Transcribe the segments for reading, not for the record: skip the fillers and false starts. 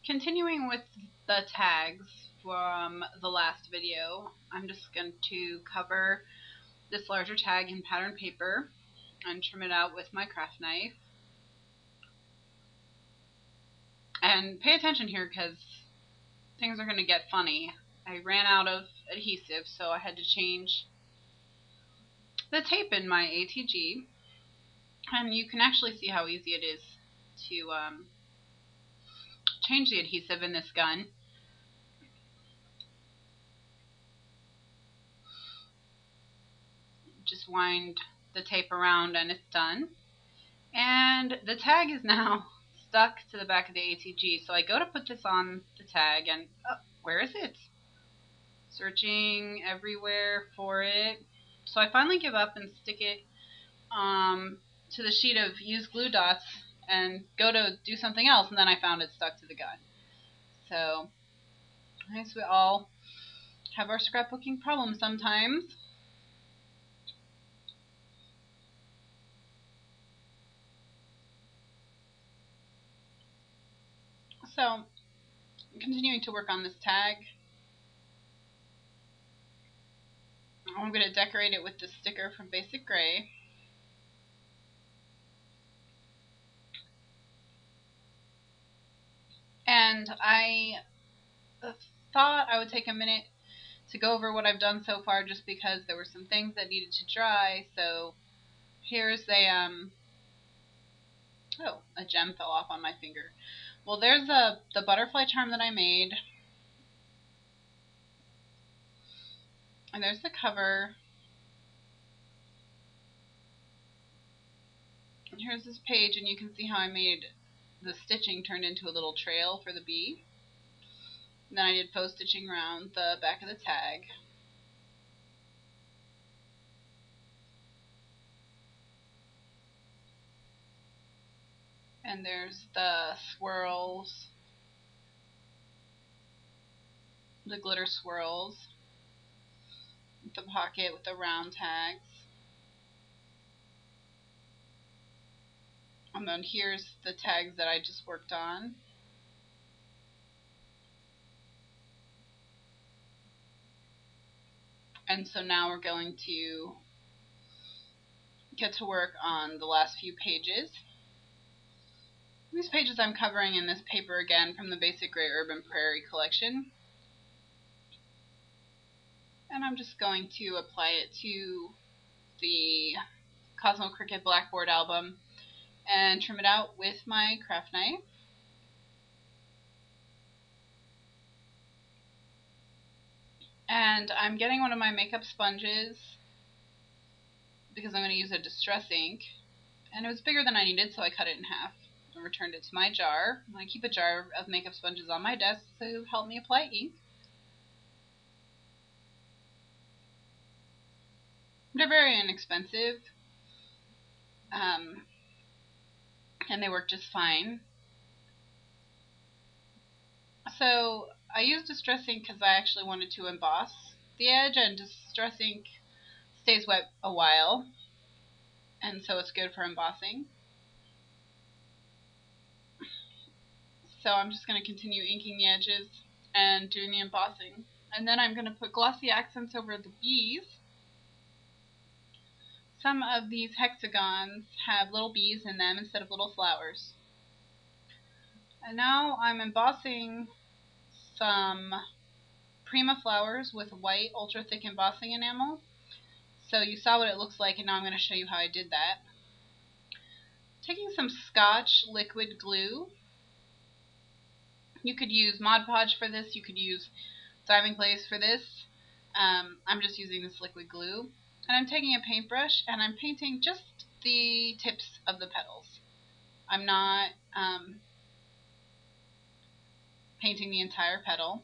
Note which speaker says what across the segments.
Speaker 1: Continuing with the tags from the last video, I'm just going to cover this larger tag in pattern paper and trim it out with my craft knife. And pay attention here because things are going to get funny. I ran out of adhesive, so I had to change the tape in my ATG. And you can actually see how easy it is to change the adhesive in this gun. Just wind the tape around and it's done. And the tag is now stuck to the back of the ATG. So I go to put this on the tag and where is it? Searching everywhere for it. So I finally give up and stick it to the sheet of used glue dots and go to do something else, and then I found it stuck to the gun. So I guess we all have our scrapbooking problems sometimes. So continuing to work on this tag. I'm going to decorate it with the sticker from Basic Gray. And I thought I would take a minute to go over what I've done so far just because there were some things that needed to dry. So here's a gem fell off on my finger. Well, there's the butterfly charm that I made. And there's the cover. And here's this page, and you can see how I made the stitching turned into a little trail for the bee. And then I did faux stitching around the back of the tag. And there's the swirls, the glitter swirls, the pocket with the round tags. And then here's the tags that I just worked on. And so now we're going to get to work on the last few pages. These pages I'm covering in this paper again from the Basic Gray Urban Prairie collection. And I'm just going to apply it to the Cosmo Cricket Blackboard album and trim it out with my craft knife. And I'm getting one of my makeup sponges because I'm going to use a distress ink. And it was bigger than I needed, so I cut it in half and returned it to my jar. I keep a jar of makeup sponges on my desk to help me apply ink. They're very inexpensive. And they work just fine. So I used distress ink because I actually wanted to emboss the edge, and distress ink stays wet a while, and so it's good for embossing. So I'm just going to continue inking the edges and doing the embossing. And then I'm going to put glossy accents over the bees. Some of these hexagons have little bees in them instead of little flowers. And now I'm embossing some Prima flowers with white ultra thick embossing enamel. So you saw what it looks like, and now I'm going to show you how I did that. Taking some Scotch liquid glue. You could use Mod Podge for this, you could use Diving Glaze for this. I'm just using this liquid glue. And I'm taking a paintbrush and I'm painting just the tips of the petals. I'm not painting the entire petal.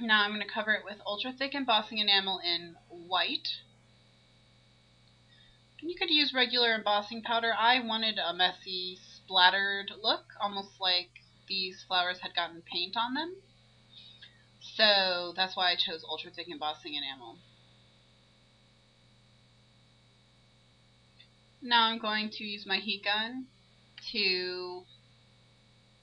Speaker 1: Now I'm going to cover it with ultra thick embossing enamel in white. And you could use regular embossing powder. I wanted a messy, splattered look, almost like these flowers had gotten paint on them. So that's why I chose ultra thick embossing enamel. Now I'm going to use my heat gun to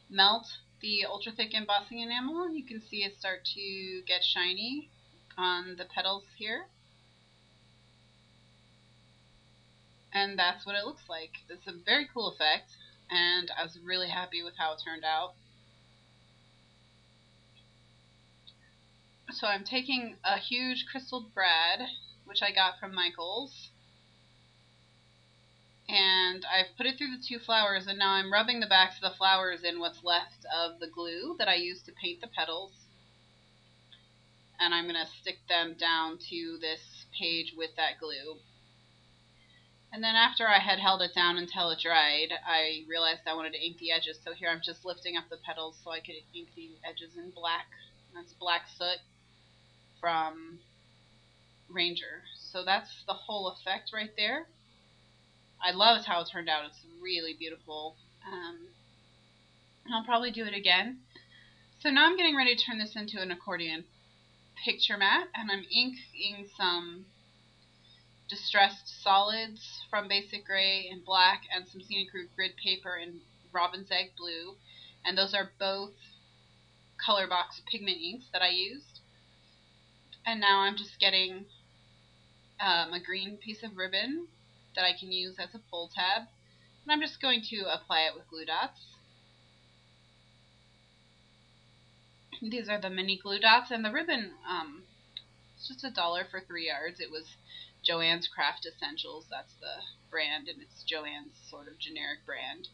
Speaker 1: melt the ultra thick embossing enamel, and you can see it start to get shiny on the petals here. And that's what it looks like. It's a very cool effect, and I was really happy with how it turned out. So I'm taking a huge crystal brad, which I got from Michael's, and I've put it through the 2 flowers, and now I'm rubbing the backs of the flowers in what's left of the glue that I used to paint the petals. And I'm going to stick them down to this page with that glue. And then after I had held it down until it dried, I realized I wanted to ink the edges. So here I'm just lifting up the petals so I could ink the edges in black. That's Black Soot from Ranger. So that's the whole effect right there. I loved how it turned out. It's really beautiful. And I'll probably do it again. So now I'm getting ready to turn this into an accordion picture mat, and I'm inking some distressed solids from Basic Gray and black, and some Scenic Grid paper in Robin's Egg blue, and those are both color box pigment inks that I used. And now I'm just getting a green piece of ribbon that I can use as a pull tab, and I'm just going to apply it with glue dots. These are the mini glue dots, and the ribbon, it's just $1 for 3 yards. It was Joann's Craft Essentials, that's the brand, and it's Joann's sort of generic brand.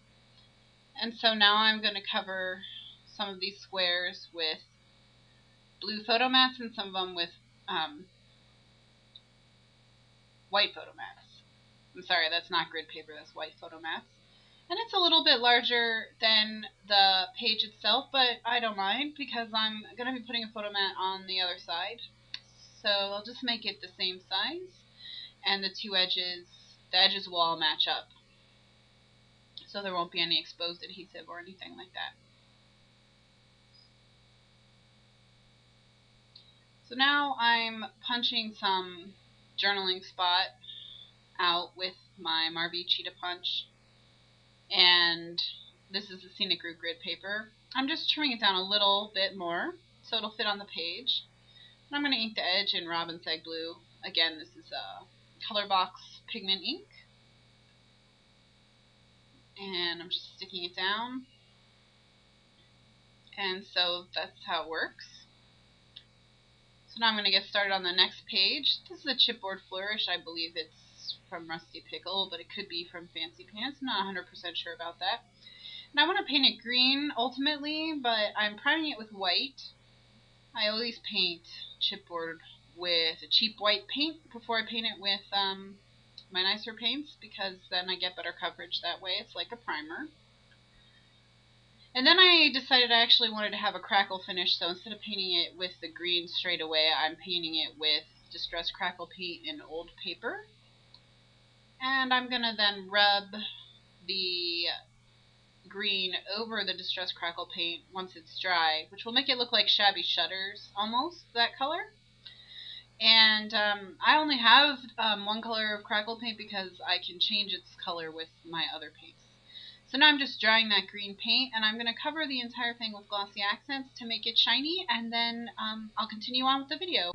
Speaker 1: And so now I'm going to cover some of these squares with blue photo mats and some of them with white photo mats. I'm sorry, that's not grid paper, that's white photo mats. And it's a little bit larger than the page itself, but I don't mind because I'm going to be putting a photo mat on the other side. So I'll just make it the same size, and the edges will all match up. So there won't be any exposed adhesive or anything like that. So now I'm punching some journaling spot out with my Marby Cheetah Punch, and this is the Scenic Grid paper. I'm just trimming it down a little bit more so it'll fit on the page. And I'm going to ink the edge in Robin's Egg blue. Again, this is a color box pigment ink, and I'm just sticking it down, and so that's how it works. So now I'm going to get started on the next page. This is a chipboard flourish. I believe it's from Rusty Pickle, but it could be from Fancy Pants. I'm not 100% sure about that. And I want to paint it green ultimately, but I'm priming it with white. I always paint chipboard with a cheap white paint before I paint it with my nicer paints, because then I get better coverage that way. It's like a primer. And then I decided I actually wanted to have a crackle finish, so instead of painting it with the green straight away, I'm painting it with Distress Crackle paint in old paper. And I'm going to then rub the green over the Distress Crackle paint once it's dry, which will make it look like Shabby Shutters, almost, that color. And I only have one color of crackle paint because I can change its color with my other paints. So now I'm just drying that green paint, and I'm going to cover the entire thing with glossy accents to make it shiny, and then I'll continue on with the video.